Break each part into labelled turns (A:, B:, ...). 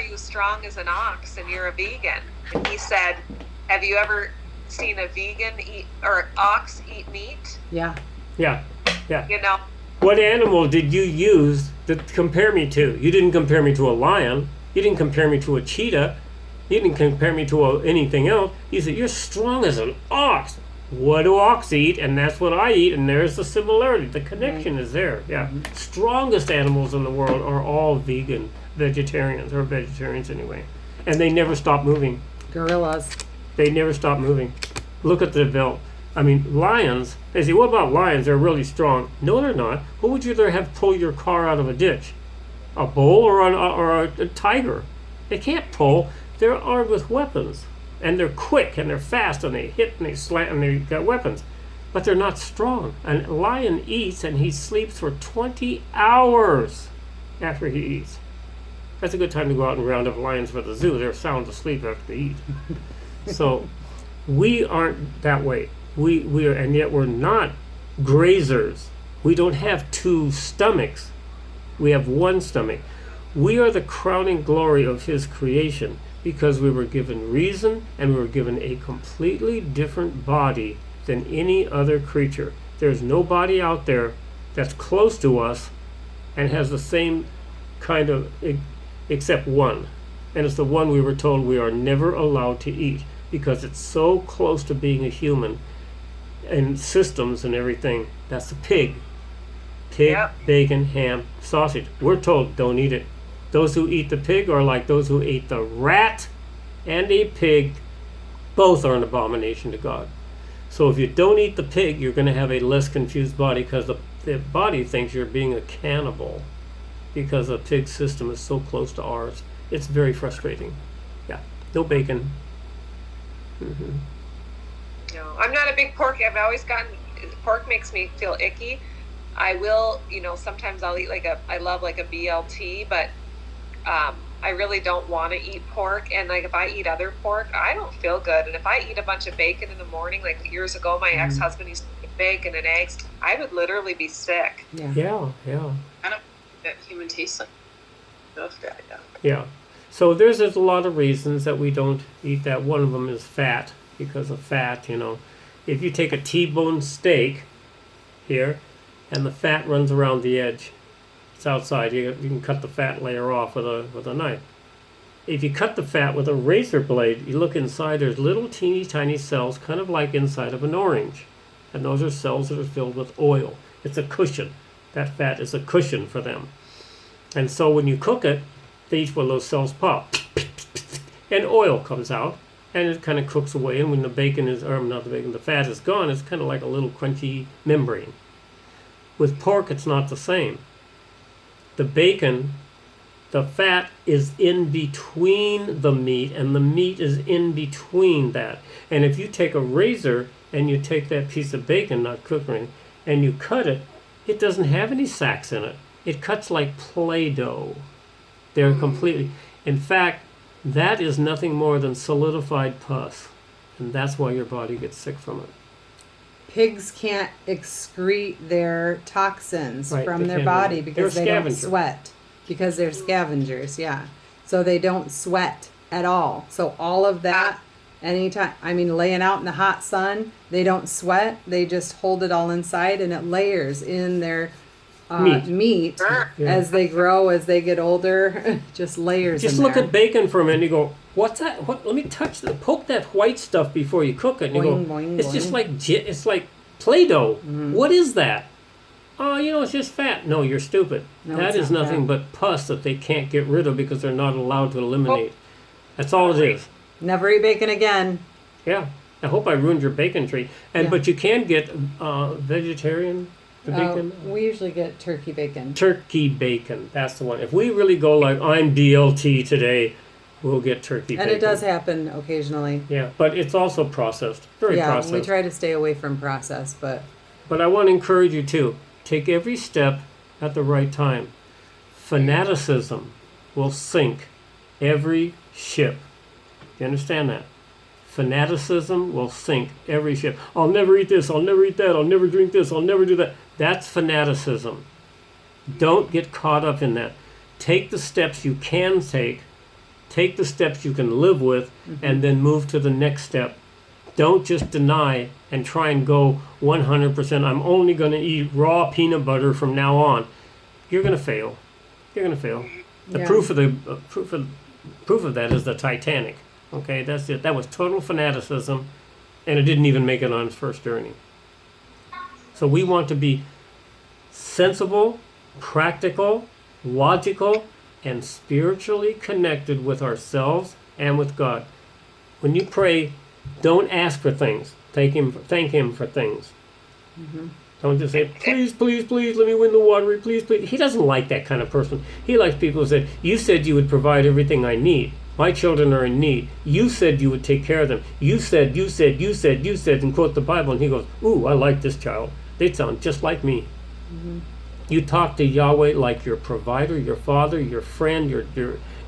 A: you strong as an ox and you're a vegan. And he said, have you ever seen a vegan eat or ox eat meat?
B: Yeah.
C: Yeah.
A: You know,
C: What animal did you use to compare me to? You didn't compare me to a lion. You didn't compare me to a cheetah. You didn't compare me to anything else. You said, you're strong as an ox. What do ox eat? And that's what I eat. And there's the similarity. The connection is there. Yeah. Strongest animals in the world are all vegetarians, or vegetarians anyway. And they never stop moving.
B: Gorillas.
C: They never stop moving. Look at the belt. I mean, lions, they say, what about lions? They're really strong. No, they're not. Who would you rather have pull your car out of a ditch? A bull or a tiger? They can't pull. They're armed with weapons. And they're quick and they're fast and they hit and they slam and they got weapons. But they're not strong. A lion eats and he sleeps for 20 hours after he eats. That's a good time to go out and round up lions for the zoo. They're sound asleep after they eat. So we aren't that way. We are, and yet we're not grazers. We don't have two stomachs. We have one stomach. We are the crowning glory of his creation because we were given reason and we were given a completely different body than any other creature. There's no body out there that's close to us and has the same kind of, except one. And it's the one we were told we are never allowed to eat because it's so close to being a human and systems and everything. That's the pig. Pig, yep. Bacon, ham, sausage. We're told don't eat it. Those who eat the pig are like those who ate the rat and a pig. Both are an abomination to God. So if you don't eat the pig, you're going to have a less confused body because the body thinks you're being a cannibal because the pig system is so close to ours. It's very frustrating. Yeah, no bacon. Mm-hmm.
A: No, I'm not a big pork. I've always gotten, pork makes me feel icky. I will, sometimes I'll eat I love like a BLT, but I really don't want to eat pork. And like if I eat other pork, I don't feel good. And if I eat a bunch of bacon in the morning, like years ago, my ex-husband used to eat bacon and eggs, I would literally be sick.
C: Yeah.
D: I don't that human tastes like that.
C: Yeah. So there's a lot of reasons that we don't eat that. One of them is fat, because of fat, If you take a T-bone steak here, and the fat runs around the edge, it's outside. You can cut the fat layer off with a knife. If you cut the fat with a razor blade, you look inside, there's little teeny tiny cells, kind of like inside of an orange. And those are cells that are filled with oil. It's a cushion. That fat is a cushion for them. And so when you cook it, each one of those cells pop. And oil comes out. And it kind of cooks away. And when the the fat is gone, it's kind of like a little crunchy membrane. With pork, it's not the same. The bacon, the fat is in between the meat, and the meat is in between that. And if you take a razor and you take that piece of bacon, not cooking, and you cut it, it doesn't have any sacs in it. It cuts like Play-Doh. They're completely... In fact, that is nothing more than solidified pus. And that's why your body gets sick from it.
B: Pigs can't excrete their toxins from their body because they don't sweat. Because they're scavengers, yeah. So they don't sweat at all. So all of that, anytime, laying out in the hot sun, they don't sweat. They just hold it all inside and it layers in their meat as they grow, as they get older. Just layers
C: Just
B: in
C: look
B: there.
C: at bacon for a minute and you go, what's that? Let me touch that. Poke that white stuff before you cook it. And you
B: Boing,
C: go,
B: boing,
C: it's
B: boing.
C: just like it's like Play-Doh. What is that? Oh, it's just fat. No, you're stupid.
B: No,
C: that
B: it's
C: is
B: not
C: nothing
B: fat.
C: but pus that they can't get rid of because they're not allowed to eliminate. That's all it is.
B: Never eat bacon again.
C: Yeah. I hope I ruined your bacon tree. But you can get vegetarian bacon.
B: We usually get turkey bacon.
C: Turkey bacon. That's the one. If we really go like, I'm BLT today, we'll get turkey bacon.
B: And it does happen occasionally.
C: Yeah, but it's also processed. Very processed.
B: We try to stay away from process, but
C: I want to encourage you too. Take every step at the right time. Fanaticism will sink every ship. You understand that? Fanaticism will sink every ship. I'll never eat this. I'll never eat that. I'll never drink this. I'll never do that. That's fanaticism. Don't get caught up in that. Take the steps you can take Take the steps you can live with, and then move to the next step. Don't just deny and try and go 100%. I'm only going to eat raw peanut butter from now on. You're going to fail. You're going to fail. The proof of that is the Titanic. Okay, that's it. That was total fanaticism, and it didn't even make it on its first journey. So we want to be sensible, practical, logical, and spiritually connected with ourselves and with God. When you pray, don't ask for things. Thank Him for things. Don't just say, please, please, please, let me win the lottery, please, please. He doesn't like that kind of person. He likes people who say, you said you would provide everything I need. My children are in need. You said you would take care of them. You said, and quote the Bible. And he goes, ooh, I like this child. They sound just like me. You talk to Yahweh like your provider, your father, your friend, your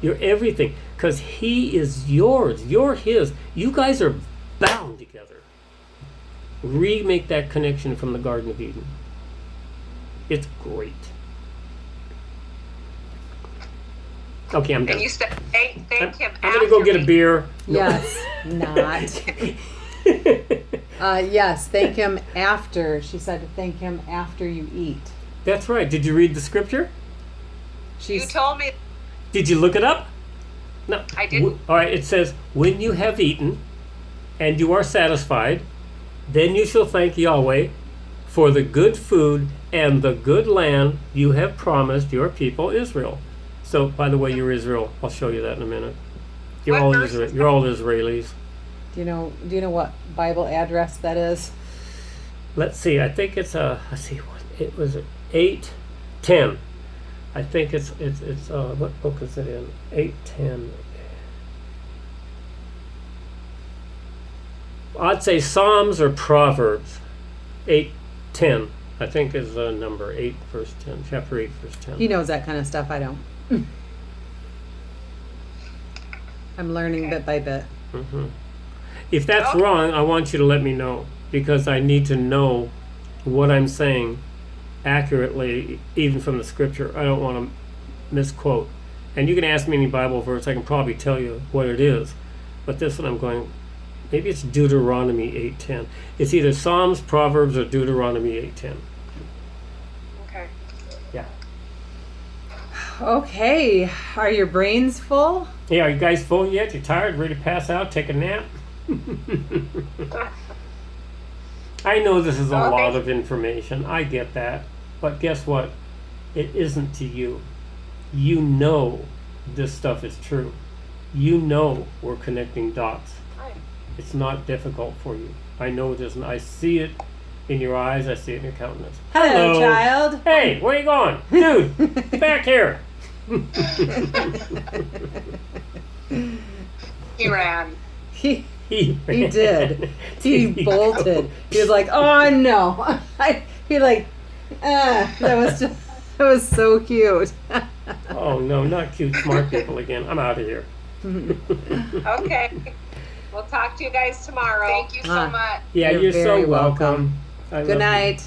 C: everything. Because He is yours. You're His. You guys are bound together. Remake that connection from the Garden of Eden. It's great. Okay, I'm done.
A: And you said thank Him.
C: I'm going to go get a beer.
B: Yes, not. Yes, thank Him after. She said to thank Him after you eat.
C: That's right. Did you read the scripture?
A: You told me.
C: Did you look it up? No.
A: I didn't.
C: All right, it says, when you have eaten and you are satisfied, then you shall thank Yahweh for the good food and the good land you have promised your people Israel. So, by the way, you're Israel. I'll show you that in a minute. You're all Israelis.
B: Do you know what Bible address that is?
C: Let's see. I think it's let's see what it was. 8:10. I think it's what book is it in? 8:10. I'd say Psalms or Proverbs. 8:10. I think is the number 8 verse 10. Chapter 8 verse 10.
B: He knows that kind of stuff. I don't. I'm learning bit by bit.
C: If that's wrong, I want you to let me know, because I need to know what I'm saying accurately, even from the scripture. I don't want to misquote. And you can ask me any Bible verse, I can probably tell you what it is. But this one I'm going, maybe it's Deuteronomy 8:10. It's either Psalms, Proverbs, or Deuteronomy 8:10.
A: Okay.
C: Yeah.
B: Okay. Are your brains full?
C: Yeah, are you guys full yet? You tired? Ready to pass out? Take a nap? I know this is a lot of information. I get that. But guess what? It isn't to you. You know this stuff is true. You know we're connecting dots. It's not difficult for you. I know it isn't. I see it in your eyes. I see it in your countenance.
B: Hello, child.
C: Hey, where you going? Dude, get back here.
D: He ran.
B: He did. He bolted. He was like, "Oh no!" That was so cute.
C: Oh no, not cute, smart people again. I'm out of here.
A: Okay. We'll talk to you guys tomorrow.
D: Thank you so much.
C: Yeah, you're so
B: very
C: welcome.
B: Good night.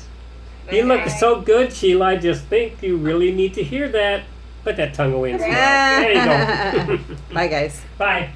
C: You look so good, Sheila. I just think you really need to hear that. Put that tongue away and smile. There you go.
B: Bye, guys.
C: Bye.